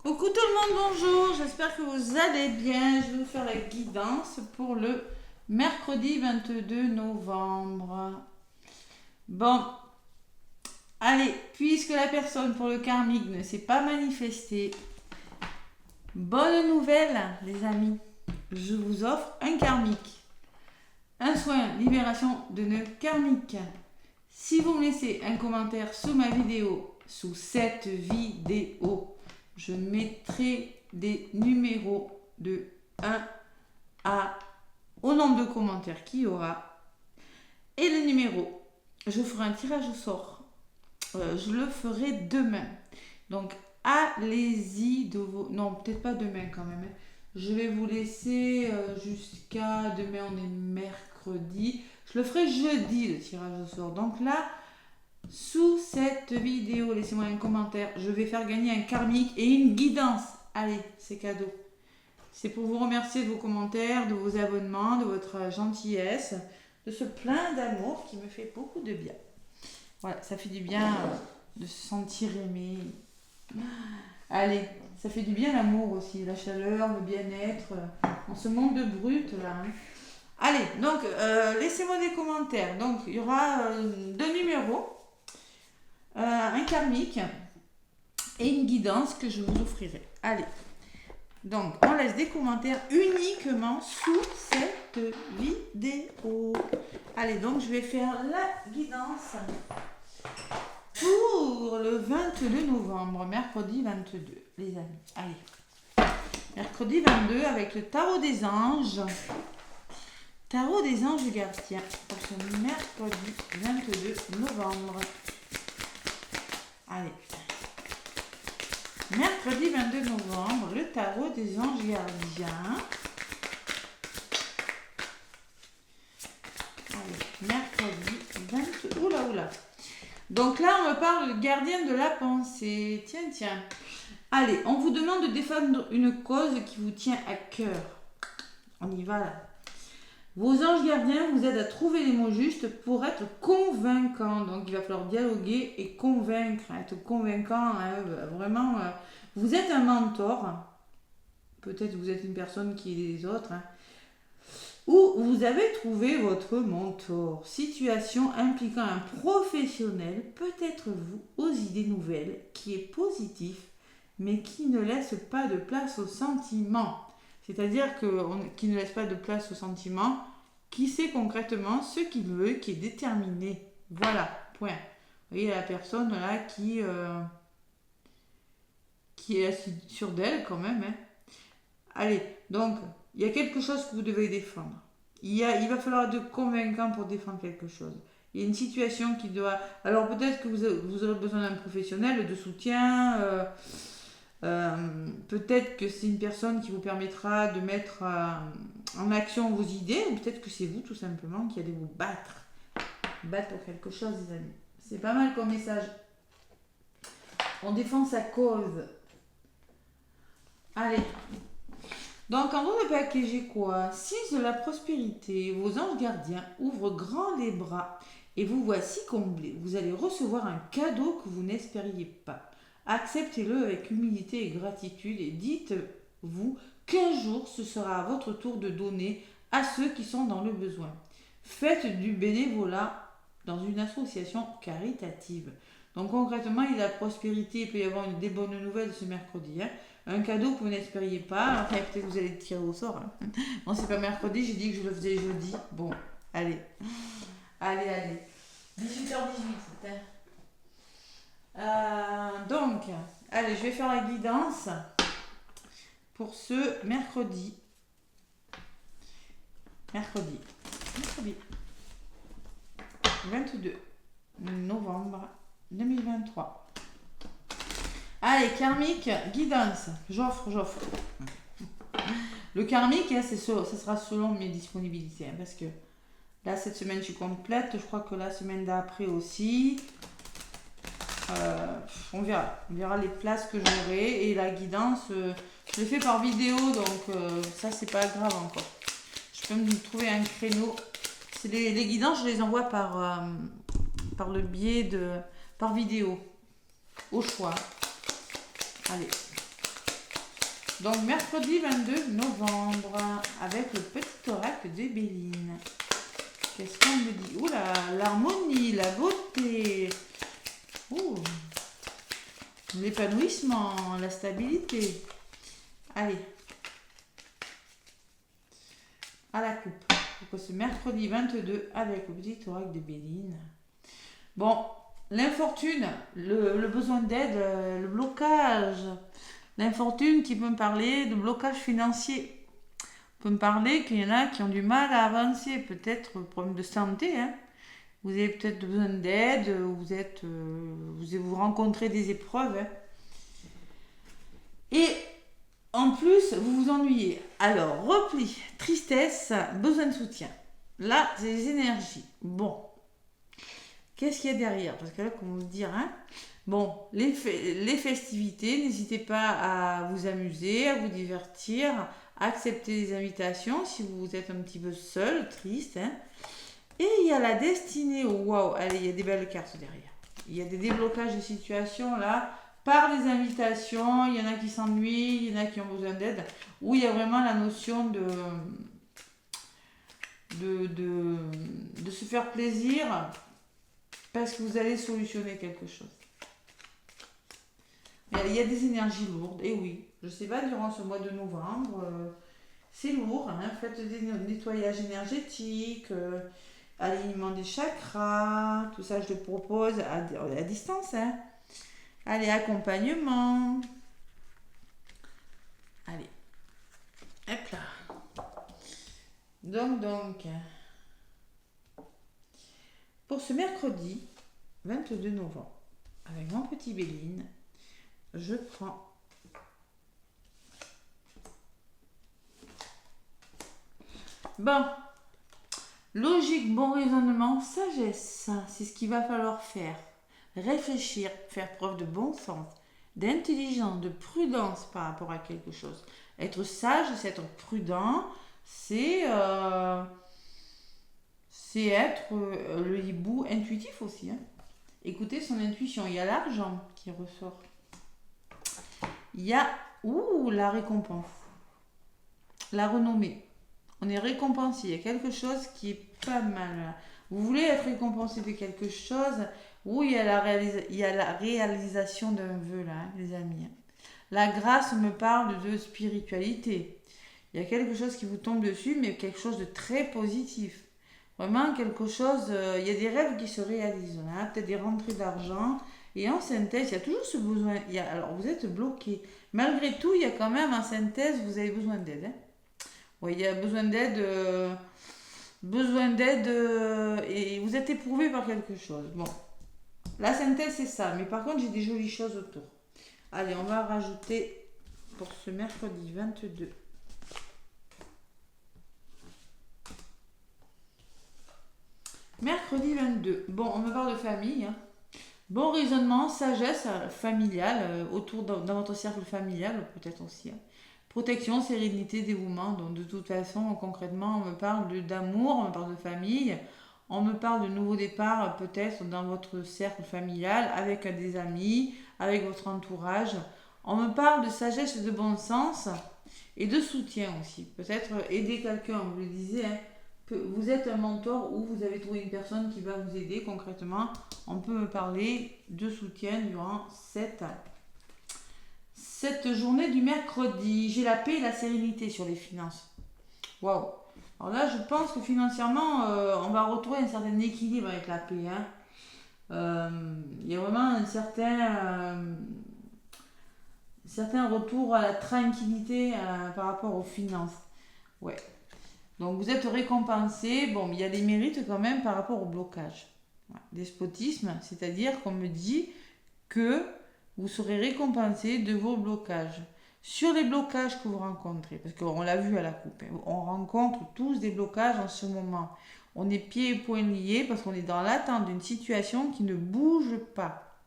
Coucou tout le monde, bonjour, j'espère que vous allez bien. Je vais vous faire la guidance pour le mercredi 22 novembre. Bon, allez, puisque la personne pour le karmique ne s'est pas manifestée, bonne nouvelle les amis, je vous offre un karmique. Un soin, libération de nœuds karmiques. Si vous me laissez un commentaire sous ma vidéo, sous cette vidéo, je mettrai des numéros de 1 au nombre de commentaires qu'il y aura. Et le numéro, je ferai un tirage au sort. Je le ferai demain. Donc, allez-y de vos... Non, peut-être pas demain quand même. Je vais vous laisser jusqu'à... Demain, on est mercredi. Je le ferai jeudi, le tirage au sort. Donc là... Sous cette vidéo, laissez-moi un commentaire. Je vais faire gagner un karmique et une guidance. Allez, c'est cadeau. C'est pour vous remercier de vos commentaires, de vos abonnements, de votre gentillesse, de ce plein d'amour qui me fait beaucoup de bien. Voilà, ça fait du bien de se sentir aimé. Allez, ça fait du bien l'amour aussi, la chaleur, le bien-être. On se manque de brut là. Hein. Allez, donc laissez-moi des commentaires. Donc il y aura 2 numéros. Un karmique et une guidance que je vous offrirai. Allez, donc on laisse des commentaires uniquement sous cette vidéo. Allez, donc je vais faire la guidance pour le 22 novembre, mercredi 22, les amis. Allez, mercredi 22 avec le tarot des anges. Tarot des anges gardiens pour ce mercredi 22 novembre. Allez, mercredi 22 novembre, le tarot des anges gardiens. Allez, mercredi 22... Oula. Donc là, on me parle de gardien de la pensée. Tiens. Allez, on vous demande de défendre une cause qui vous tient à cœur. On y va là. Vos anges gardiens vous aident à trouver les mots justes pour être convaincants. Donc, il va falloir dialoguer et convaincre. Être convaincant, hein, vraiment. Vous êtes un mentor. Peut-être vous êtes une personne qui est des autres. Hein, ou vous avez trouvé votre mentor. Situation impliquant un professionnel, peut-être vous, aux idées nouvelles, qui est positif, mais qui ne laisse pas de place aux sentiments. C'est-à-dire qu'il ne laisse pas de place aux sentiments, qui sait concrètement ce qu'il veut, qui est déterminé. Voilà, point. Vous voyez la personne là qui est assise sur d'elle quand même. Hein. Allez, donc, il y a quelque chose que vous devez défendre. Il va falloir être convaincant pour défendre quelque chose. Il y a une situation qui doit... Alors peut-être que vous aurez besoin d'un professionnel, de soutien... peut-être que c'est une personne qui vous permettra de mettre en action vos idées, ou peut-être que c'est vous tout simplement qui allez vous battre pour quelque chose, les amis. C'est pas mal comme message. On défend sa cause. Allez. Donc en gros, le paquet, j'ai quoi? 6 de la prospérité. Vos anges gardiens ouvrent grand les bras et vous voici comblés. Vous allez recevoir un cadeau que vous n'espériez pas. Acceptez-le avec humilité et gratitude et dites-vous qu'un jour ce sera à votre tour de donner à ceux qui sont dans le besoin. Faites du bénévolat dans une association caritative. Donc concrètement, il y a la prospérité, il peut y avoir des bonnes nouvelles ce mercredi. Hein. Un cadeau que vous n'espériez pas. Enfin, peut-être que vous allez le tirer au sort. Hein. Bon, c'est pas mercredi, j'ai dit que je le faisais jeudi. Bon, allez. 18h18. Donc, allez, je vais faire la guidance pour ce mercredi 22 novembre 2023. Allez, karmique, guidance, j'offre. Le karmique, hein, ça sera selon mes disponibilités, hein, parce que là, cette semaine, je suis complète. Je crois que la semaine d'après aussi. On verra les places que j'aurai et la guidance, je l'ai fait par vidéo, donc ça c'est pas grave encore. Je peux me trouver un créneau. C'est les guidances, je les envoie par le biais par vidéo, au choix. Allez, Donc, mercredi 22 novembre, avec le petit oracle de Béline. Qu'est-ce qu'on me dit? Oula, l'harmonie, la beauté. Oh, l'épanouissement, la stabilité. Allez. À la coupe. Donc, ce mercredi 22 avec le petit oracle de Béline. Bon, l'infortune, le besoin d'aide, le blocage. L'infortune qui peut me parler de blocage financier. Peut me parler qu'il y en a qui ont du mal à avancer. Peut-être problème de santé. Hein. Vous avez peut-être besoin d'aide. Vous rencontrez des épreuves. Hein. Et en plus, vous vous ennuyez. Alors, repli, tristesse, besoin de soutien. Là, c'est les énergies. Bon. Qu'est-ce qu'il y a derrière? Parce que là, comment vous dire, hein? Bon, les festivités, n'hésitez pas à vous amuser, à vous divertir, à accepter les invitations si vous êtes un petit peu seul, triste. Hein? Et il y a la destinée. Oh, waouh, allez, il y a des belles cartes derrière. Il y a des déblocages de situations là, par des invitations. Il y en a qui s'ennuient, il y en a qui ont besoin d'aide. Où il y a vraiment la notion de se faire plaisir parce que vous allez solutionner quelque chose. Il y a des énergies lourdes, et oui, je sais pas, durant ce mois de novembre, c'est lourd, hein, faites des nettoyages énergétiques, alignement des chakras, tout ça je le propose à distance. Hein. Allez, accompagnement. Allez, hop là. Donc, pour ce mercredi 22 novembre, avec mon petit Béline, je prends bon, logique, bon raisonnement, sagesse, c'est ce qu'il va falloir faire. Réfléchir, faire preuve de bon sens, d'intelligence, de prudence par rapport à quelque chose. Être sage, c'est être prudent, c'est être le hibou intuitif aussi. Hein. Écoutez son intuition, il y a l'argent qui ressort. Il y a la récompense, la renommée. On est récompensé. Il y a quelque chose qui est pas mal. Vous voulez être récompensé de quelque chose. Il y a la réalisation d'un vœu là, hein, les amis. La grâce me parle de spiritualité. Il y a quelque chose qui vous tombe dessus, mais quelque chose de très positif. Vraiment quelque chose. Il y a des rêves qui se réalisent. Hein, peut-être des rentrées d'argent. Et en synthèse, il y a toujours ce besoin. Alors, vous êtes bloqué. Malgré tout, il y a quand même en synthèse, vous avez besoin d'aide. Hein. Oui, il y a besoin d'aide. Et vous êtes éprouvé par quelque chose. Bon, la synthèse, c'est ça. Mais par contre, j'ai des jolies choses autour. Allez, on va rajouter pour ce mercredi 22. Mercredi 22. Bon, on me parle de famille. Hein. Bon raisonnement, sagesse familiale, autour dans votre cercle familial, peut-être aussi. Hein. Protection, sérénité, dévouement. Donc, de toute façon, concrètement, on me parle d'amour, on me parle de famille, on me parle de nouveau départ, peut-être dans votre cercle familial, avec des amis, avec votre entourage. On me parle de sagesse et de bon sens et de soutien aussi. Peut-être aider quelqu'un, vous le disiez, hein. Vous êtes un mentor ou vous avez trouvé une personne qui va vous aider concrètement. On peut me parler de soutien durant cette journée du mercredi. J'ai la paix et la sérénité sur les finances. Waouh! Alors là, je pense que financièrement, on va retrouver un certain équilibre avec la paix. Hein. Il y a vraiment un certain retour à la tranquillité par rapport aux finances. Ouais. Donc vous êtes récompensé. Bon, il y a des mérites quand même par rapport au blocage. Ouais. Despotisme, c'est-à-dire qu'on me dit que vous serez récompensé de vos blocages. Sur les blocages que vous rencontrez, parce qu'on l'a vu à la coupe, hein, on rencontre tous des blocages en ce moment. On est pieds et poings liés parce qu'on est dans l'attente d'une situation qui ne bouge pas.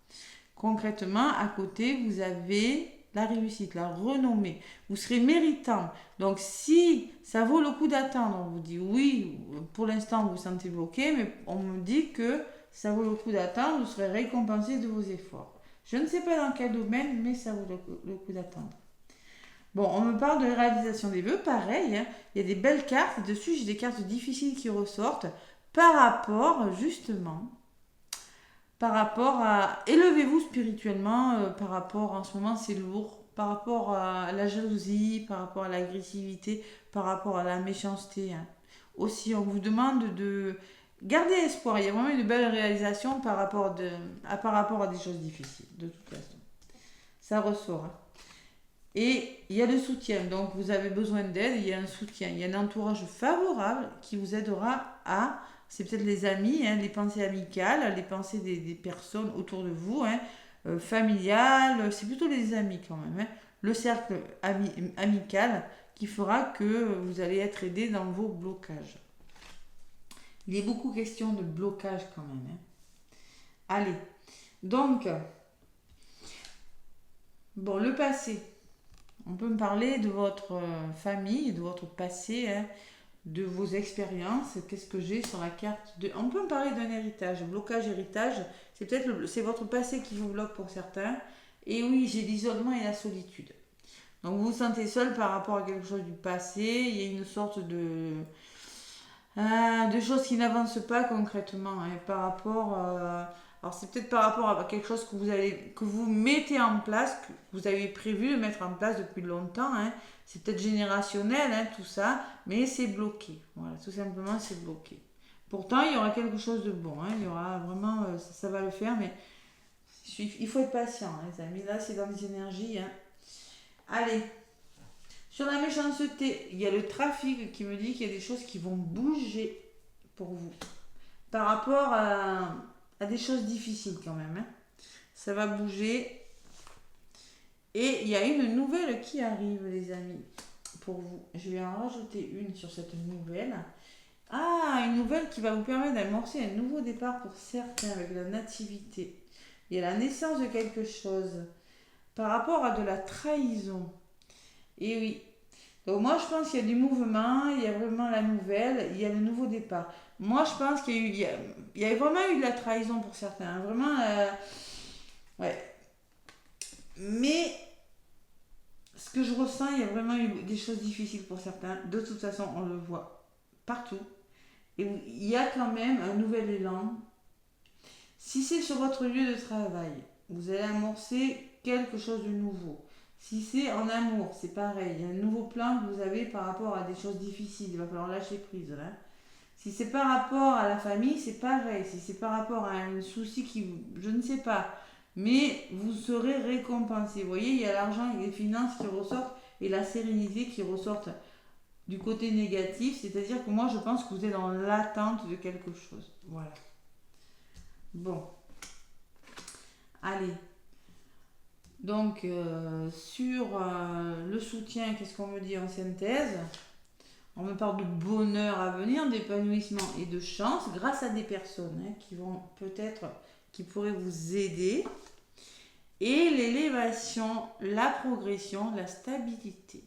Concrètement, à côté, vous avez la réussite, la renommée. Vous serez méritant. Donc, si ça vaut le coup d'attendre, on vous dit oui, pour l'instant, vous vous sentez bloqué, mais on me dit que ça vaut le coup d'attendre, vous serez récompensé de vos efforts. Je ne sais pas dans quel domaine, mais ça vaut le coup d'attendre. Bon, on me parle de réalisation des vœux, pareil, hein. Il y a des belles cartes, et dessus j'ai des cartes difficiles qui ressortent par rapport, justement, par rapport à élevez-vous spirituellement, par rapport en ce moment c'est lourd, par rapport à la jalousie, par rapport à l'agressivité, par rapport à la méchanceté, hein. Aussi, on vous demande de garder espoir. Il y a vraiment une belle réalisation par rapport à des choses difficiles, de toute façon. Ça ressort, hein. Et il y a le soutien, donc vous avez besoin d'aide, il y a un soutien, il y a un entourage favorable qui vous aidera à, c'est peut-être les amis, hein, les pensées amicales, les pensées des personnes autour de vous, hein, familiales, c'est plutôt les amis quand même, hein. Le cercle amical qui fera que vous allez être aidé dans vos blocages. Il est beaucoup question de blocage quand même, hein. Allez, donc, bon, le passé. On peut me parler de votre famille, de votre passé, hein, de vos expériences. Qu'est-ce que j'ai sur la carte de... On peut me parler d'un héritage, blocage héritage. C'est peut-être c'est votre passé qui vous bloque pour certains. Et oui, j'ai l'isolement et la solitude. Donc vous vous sentez seul par rapport à quelque chose du passé. Il y a une sorte de choses qui n'avancent pas concrètement, hein, par rapport... alors c'est peut-être par rapport à quelque chose que vous mettez en place, que vous avez prévu de mettre en place depuis longtemps, hein. C'est peut-être générationnel, hein, tout ça, mais c'est bloqué. Voilà, tout simplement c'est bloqué. Pourtant il y aura quelque chose de bon, hein. Il y aura vraiment, ça va le faire, mais il faut être patient, hein, les amis. Là c'est dans les énergies, hein. Allez, sur la méchanceté, il y a le trafic qui me dit qu'il y a des choses qui vont bouger pour vous. Par rapport à des choses difficiles quand même, hein. Ça va bouger. Et il y a une nouvelle qui arrive, les amis, pour vous. Je vais en rajouter une sur cette nouvelle. Ah, une nouvelle qui va vous permettre d'amorcer un nouveau départ pour certains avec la nativité. Il y a la naissance de quelque chose. Par rapport à de la trahison. Et oui. Donc moi je pense qu'il y a du mouvement, il y a vraiment la nouvelle, il y a le nouveau départ. Moi je pense qu'il y a vraiment eu de la trahison pour certains, hein, vraiment, ouais. Mais ce que je ressens, il y a vraiment eu des choses difficiles pour certains. De toute façon, on le voit partout. Et il y a quand même un nouvel élan. Si c'est sur votre lieu de travail, vous allez amorcer quelque chose de nouveau. Si c'est en amour, c'est pareil. Il y a un nouveau plan que vous avez par rapport à des choses difficiles. Il va falloir lâcher prise, là. Si c'est par rapport à la famille, c'est pareil. Si c'est par rapport à un souci qui... Je ne sais pas. Mais vous serez récompensé. Vous voyez, il y a l'argent et les finances qui ressortent et la sérénité qui ressortent du côté négatif. C'est-à-dire que moi, je pense que vous êtes dans l'attente de quelque chose. Voilà. Bon. Allez. Donc, sur le soutien, qu'est-ce qu'on me dit en synthèse? On me parle de bonheur à venir, d'épanouissement et de chance grâce à des personnes, hein, qui vont peut-être, qui pourraient vous aider. Et l'élévation, la progression, la stabilité.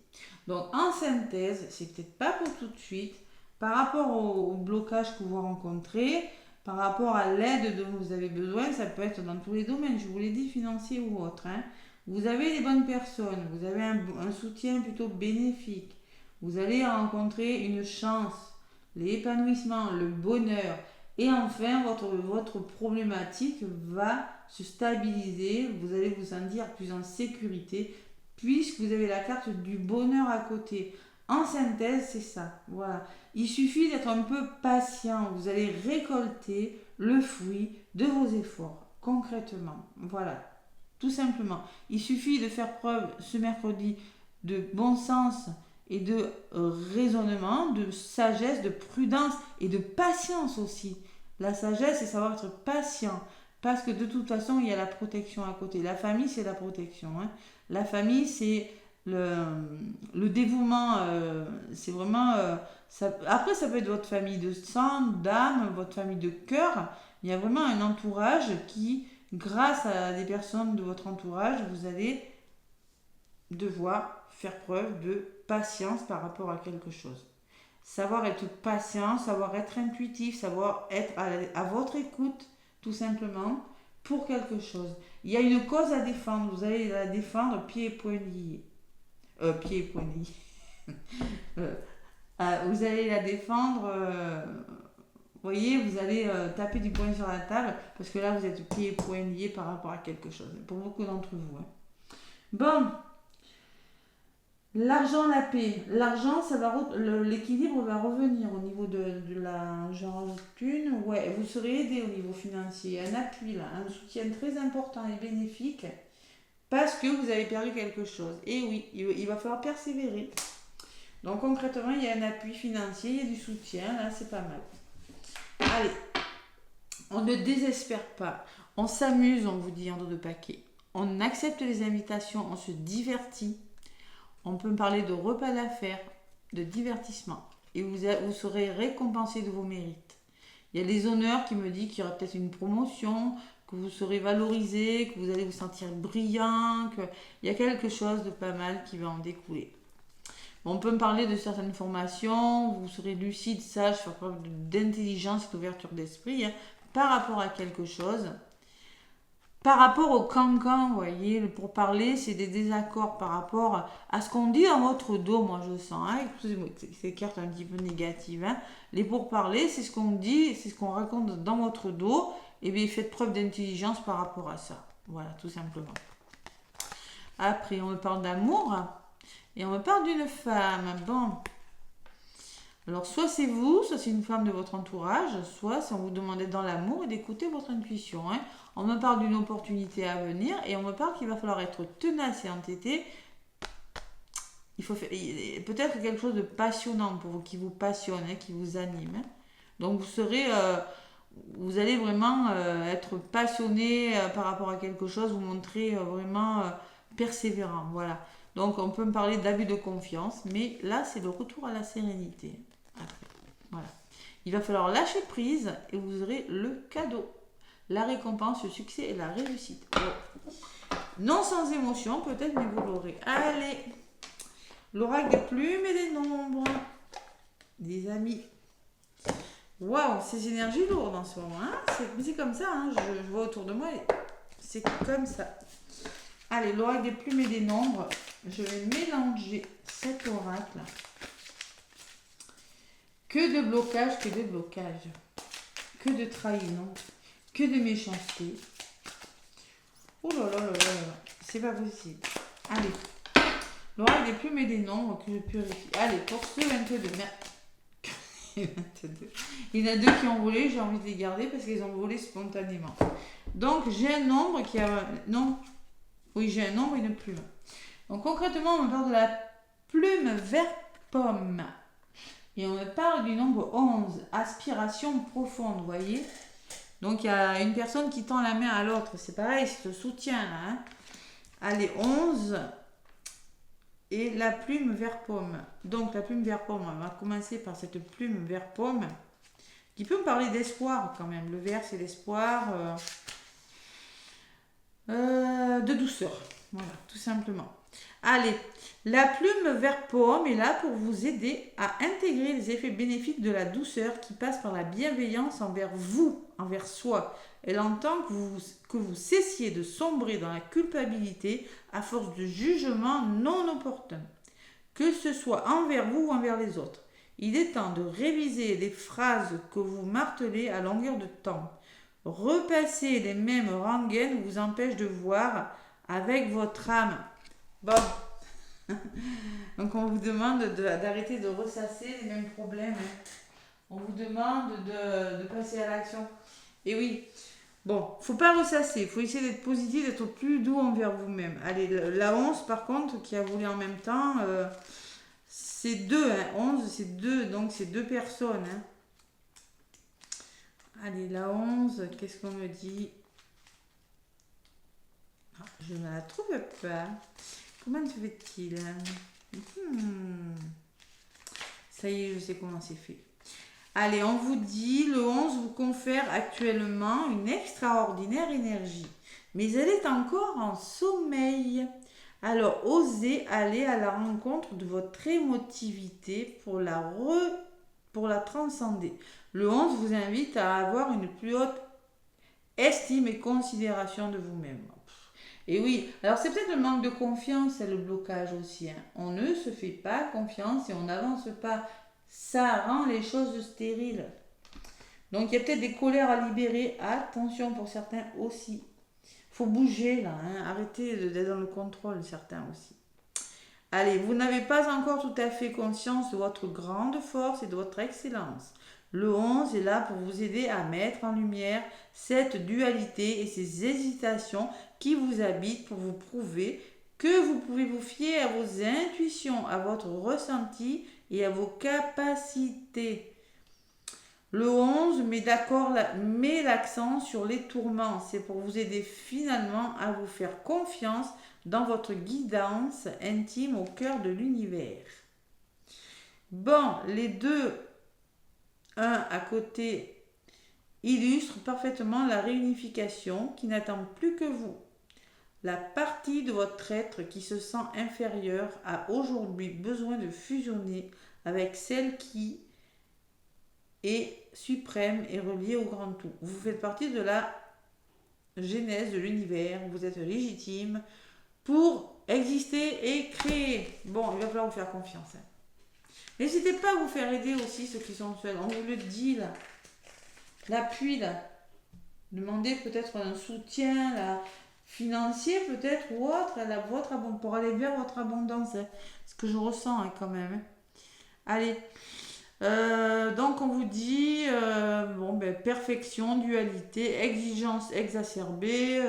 Donc, en synthèse, c'est peut-être pas pour tout de suite, par rapport au blocage que vous rencontrez, par rapport à l'aide dont vous avez besoin, ça peut être dans tous les domaines, je vous l'ai dit, financier ou autre, hein. Vous avez des bonnes personnes, vous avez un soutien plutôt bénéfique, vous allez rencontrer une chance, l'épanouissement, le bonheur, et enfin votre problématique va se stabiliser, vous allez vous sentir plus en sécurité, puisque vous avez la carte du bonheur à côté. En synthèse, c'est ça, voilà. Il suffit d'être un peu patient, vous allez récolter le fruit de vos efforts, concrètement, voilà. Tout simplement. Il suffit de faire preuve ce mercredi de bon sens et de raisonnement, de sagesse, de prudence et de patience aussi. La sagesse, c'est savoir être patient. Parce que de toute façon, il y a la protection à côté. La famille, c'est la protection, hein. La famille, c'est le dévouement. C'est vraiment... après, ça peut être votre famille de sang, d'âme, votre famille de cœur. Il y a vraiment un entourage qui... Grâce à des personnes de votre entourage, vous allez devoir faire preuve de patience par rapport à quelque chose. Savoir être patient, savoir être intuitif, savoir être à votre écoute, tout simplement, pour quelque chose. Il y a une cause à défendre, vous allez la défendre pieds et poings liés. pieds et poings liés. Vous allez la défendre. Vous voyez, vous allez taper du poing sur la table parce que là, vous êtes pieds et poings liés par rapport à quelque chose. Pour beaucoup d'entre vous. Hein. Bon. L'argent, la paix. L'argent, l'équilibre va revenir au niveau de la... J'en rajoute une. Ouais, vous serez aidé au niveau financier. Un appui là, un soutien très important et bénéfique parce que vous avez perdu quelque chose. Et oui, il va falloir persévérer. Donc concrètement, il y a un appui financier, il y a du soutien. Là, c'est pas mal. Allez, on ne désespère pas. On s'amuse, on vous dit en dos de paquet. On accepte les invitations, on se divertit. On peut parler de repas d'affaires, de divertissement. Et vous serez récompensé de vos mérites. Il y a les honneurs qui me disent qu'il y aura peut-être une promotion, que vous serez valorisé, que vous allez vous sentir brillant, qu'il y a quelque chose de pas mal qui va en découler. On peut me parler de certaines formations, vous serez lucide, sage, faire preuve d'intelligence et d'ouverture d'esprit par rapport à quelque chose. Par rapport au cancan, vous voyez, le pourparler, c'est des désaccords par rapport à ce qu'on dit dans votre dos, moi je sens. Hein, ces cartes un petit peu négatives. Hein. Les pourparlers, c'est ce qu'on dit, c'est ce qu'on raconte dans votre dos. Et bien, faites preuve d'intelligence par rapport à ça. Voilà, tout simplement. Après, on me parle d'amour. Et on me parle d'une femme. Bon. Alors, soit c'est vous, soit c'est une femme de votre entourage, soit c'est on vous demande dans l'amour et d'écouter votre intuition. Hein. On me parle d'une opportunité à venir et on me parle qu'il va falloir être tenace et entêté. Il faut faire peut-être quelque chose de passionnant pour vous, qui vous passionne, hein, qui vous anime. Hein. Donc, vous allez vraiment être passionné par rapport à quelque chose, vous montrer vraiment persévérant. Voilà. Donc, on peut me parler d'abus de confiance, mais là, c'est le retour à la sérénité. Après, voilà. Il va falloir lâcher prise et vous aurez le cadeau, la récompense, le succès et la réussite. Oh. Non sans émotion, peut-être, mais vous l'aurez. Allez, l'oracle des plumes et des nombres, des amis. Waouh, ces énergies lourdes en ce moment. Hein, c'est comme ça, hein, je vois autour de moi, c'est comme ça. Allez, l'oracle des plumes et des nombres. Je vais mélanger cet oracle. Que de blocage, que de blocage. Que de trahison. Que de méchanceté. Oh là là là là là. C'est pas possible. Allez. L'oracle des plumes et des nombres que je purifie. Allez, pour ce 22. Il y en a 2 qui ont volé. J'ai envie de les garder parce qu'ils ont volé spontanément. Donc, j'ai un nombre qui a... Non. Oui, j'ai un nombre et une plume. Donc concrètement, on me parle de la plume vert pomme. Et on me parle du nombre 11, aspiration profonde, vous voyez. Donc il y a une personne qui tend la main à l'autre. C'est pareil, c'est le soutien là. Hein. Allez, 11 et la plume vert pomme. Donc la plume vert pomme, on va commencer par cette plume vert pomme qui peut me parler d'espoir quand même. Le vert, c'est l'espoir de douceur. Voilà, tout simplement. Allez, la plume vert pomme est là pour vous aider à intégrer les effets bénéfiques de la douceur qui passe par la bienveillance envers vous, envers soi. Elle entend que vous cessiez de sombrer dans la culpabilité à force de jugements non opportuns, que ce soit envers vous ou envers les autres. Il est temps de réviser les phrases que vous martelez à longueur de temps. Repasser les mêmes rengaines vous empêche de voir avec votre âme. Bon, donc on vous demande d'arrêter de ressasser les mêmes problèmes. Hein. On vous demande de passer à l'action. Et oui, bon, faut pas ressasser, il faut essayer d'être positif, d'être plus doux envers vous-même. Allez, la 11 par contre, qui a voulu en même temps, c'est 2, hein. 11 c'est 2, donc c'est 2 personnes. Hein. Allez, la 11, qu'est-ce qu'on me dit? Je ne la trouve pas. Comment se fait-il? Ça y est, je sais comment c'est fait. Allez, on vous dit, le 11 vous confère actuellement une extraordinaire énergie. Mais elle est encore en sommeil. Alors, osez aller à la rencontre de votre émotivité pour la transcender. Le 11 vous invite à avoir une plus haute estime et considération de vous-même. Et oui, alors c'est peut-être le manque de confiance et le blocage aussi, hein. On ne se fait pas confiance et on n'avance pas. Ça rend les choses stériles. Donc il y a peut-être des colères à libérer. Attention pour certains aussi. Faut bouger là, hein. Arrêtez d'être dans le contrôle, certains aussi. Allez, vous n'avez pas encore tout à fait conscience de votre grande force et de votre excellence. Le 11 est là pour vous aider à mettre en lumière cette dualité et ces hésitations qui vous habitent pour vous prouver que vous pouvez vous fier à vos intuitions, à votre ressenti et à vos capacités. Le 11 met l'accent sur les tourments. C'est pour vous aider finalement à vous faire confiance dans votre guidance intime au cœur de l'univers. Bon, les deux, un à côté, illustrent parfaitement la réunification qui n'attend plus que vous. La partie de votre être qui se sent inférieure a aujourd'hui besoin de fusionner avec celle qui est suprême et reliée au grand tout. Vous faites partie de la genèse de l'univers, vous êtes légitime pour exister et créer. Bon, il va falloir vous faire confiance, hein. N'hésitez pas à vous faire aider aussi, ceux qui sont seuls. On vous le dit là. L'appui là. Demandez peut-être un soutien là, financier peut-être ou autre à pour aller vers votre abondance, hein. Ce que je ressens, hein, quand même, hein. Allez. Donc on vous dit perfection, dualité, exigence exacerbée,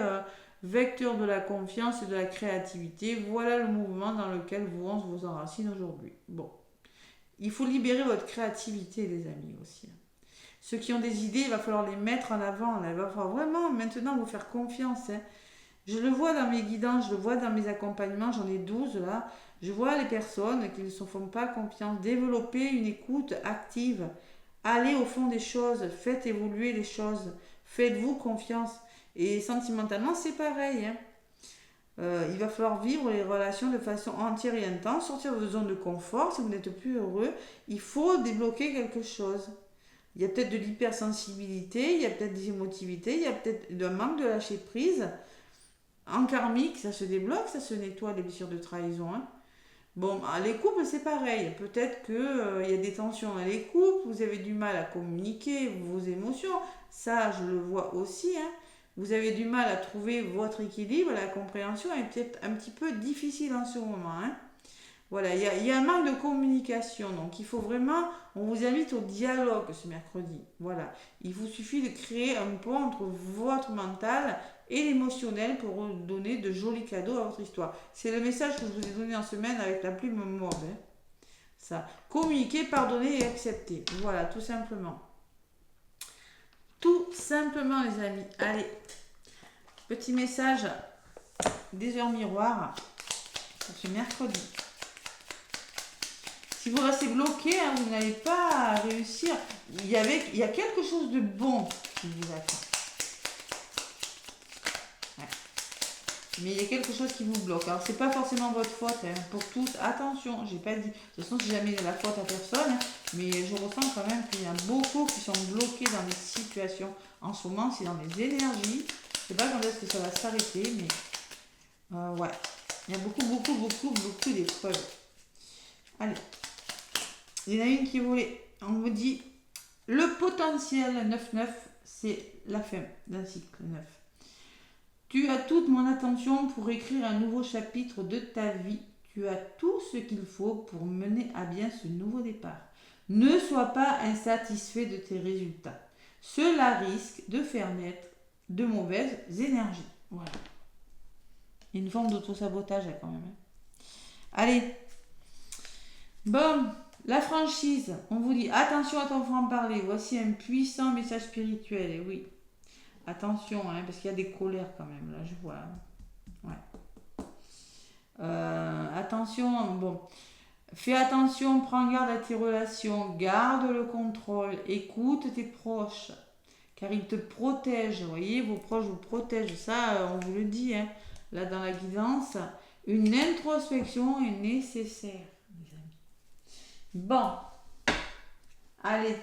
vecteur de la confiance et de la créativité. Voilà le mouvement dans lequel vous enracine aujourd'hui. Bon. Il faut libérer votre créativité, les amis, aussi. Ceux qui ont des idées, il va falloir les mettre en avant. Là. Il va falloir vraiment maintenant vous faire confiance, hein. Je le vois dans mes guidances, je le vois dans mes accompagnements, j'en ai 12 là. Je vois les personnes qui ne se font pas confiance. Développer une écoute active. Allez au fond des choses, faites évoluer les choses. Faites-vous confiance. Et sentimentalement, c'est pareil, hein. Il va falloir vivre les relations de façon entière et intense, sortir de votre zone de confort. Si vous n'êtes plus heureux, il faut débloquer quelque chose. Il y a peut-être de l'hypersensibilité, il y a peut-être des émotivités, il y a peut-être un manque de lâcher prise. En karmique, ça se débloque, ça se nettoie, les blessures de trahison, hein. Bon, les couples, c'est pareil. Peut-être qu'il y a des tensions dans les couples, vous avez du mal à communiquer vos émotions. Ça, je le vois aussi, hein. Vous avez du mal à trouver votre équilibre, la compréhension est peut-être un petit peu difficile en ce moment, hein. Voilà, il y a un manque de communication, donc il faut vraiment, on vous invite au dialogue ce mercredi. Voilà, il vous suffit de créer un pont entre votre mental et l'émotionnel pour donner de jolis cadeaux à votre histoire. C'est le message que je vous ai donné en semaine avec la plume mauve, hein. Ça, communiquer, pardonner et accepter. Voilà, tout simplement. Tout simplement, les amis. Allez, petit message des heures miroirs pour ce mercredi. Si vous restez bloqué, hein, vous n'allez pas réussir. Il y a quelque chose de bon qui vous attend. Ouais. Mais il y a quelque chose qui vous bloque. Alors, c'est pas forcément votre faute, hein, pour tous. Attention, j'ai pas dit. De toute façon, j'ai jamais la faute à personne, hein, mais je ressens quand même qu'il y a beaucoup qui sont bloqués dans des situations. En ce moment, c'est dans les énergies. Je sais pas quand est-ce que ça va s'arrêter, mais ouais. Il y a beaucoup d'épreuves. Allez. Il y en a une qui voulait, on vous dit, le potentiel 9-9, c'est la fin d'un cycle 9. Tu as toute mon attention pour écrire un nouveau chapitre de ta vie. Tu as tout ce qu'il faut pour mener à bien ce nouveau départ. Ne sois pas insatisfait de tes résultats. Cela risque de faire naître de mauvaises énergies. Voilà. Une forme d'auto-sabotage quand même, hein. Allez. Bon. La franchise, on vous dit attention à ton franc-parler. Voici un puissant message spirituel. Et oui, attention, hein, parce qu'il y a des colères quand même. Là, je vois. Ouais. Attention, bon. Fais attention, prends garde à tes relations. Garde le contrôle. Écoute tes proches. Car ils te protègent. Vous voyez, vos proches vous protègent. Ça, on vous le dit, hein, là dans la guidance. Une introspection est nécessaire. Bon, allez,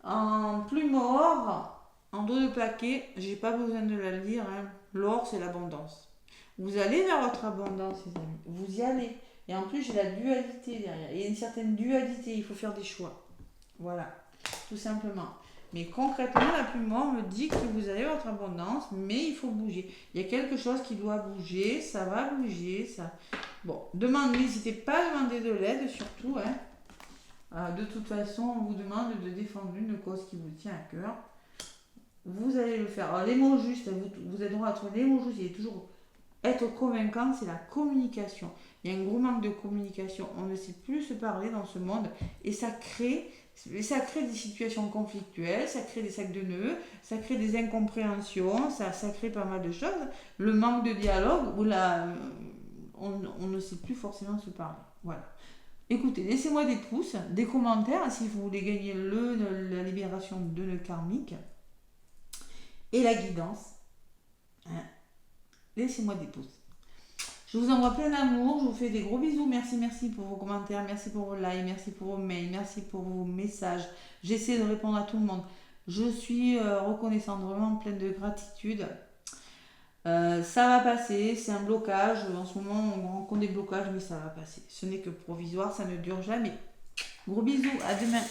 en plume or, en dos de plaqué, j'ai pas besoin de la lire, hein. L'or c'est l'abondance. Vous allez vers votre abondance, les amis. Vous y allez. Et en plus, j'ai la dualité derrière. Il y a une certaine dualité. Il faut faire des choix. Voilà. Tout simplement. Mais concrètement, la plume noire me dit que vous avez votre abondance, mais il faut bouger. Il y a quelque chose qui doit bouger. Ça va bouger. Ça. Bon, n'hésitez pas à demander de l'aide, surtout. De toute façon, on vous demande de défendre une cause qui vous tient à cœur. Vous allez le faire. Alors, les mots justes, vous êtes droit à trouver les mots justes. Il est toujours être convaincant, c'est la communication. Il y a un gros manque de communication. On ne sait plus se parler dans ce monde et ça crée des situations conflictuelles, ça crée des sacs de nœuds, ça crée des incompréhensions, ça crée pas mal de choses. Le manque de dialogue, on ne sait plus forcément se parler. Voilà. Écoutez, laissez-moi des pouces, des commentaires si vous voulez gagner la libération de nœuds karmiques et la guidance. Laissez-moi des pouces. Je vous envoie plein d'amour, je vous fais des gros bisous. Merci pour vos commentaires, merci pour vos likes, merci pour vos mails, merci pour vos messages. J'essaie de répondre à tout le monde. Je suis reconnaissante, vraiment pleine de gratitude. Ça va passer, c'est un blocage. En ce moment, on rencontre des blocages, mais ça va passer. Ce n'est que provisoire, ça ne dure jamais. Gros bisous, à demain.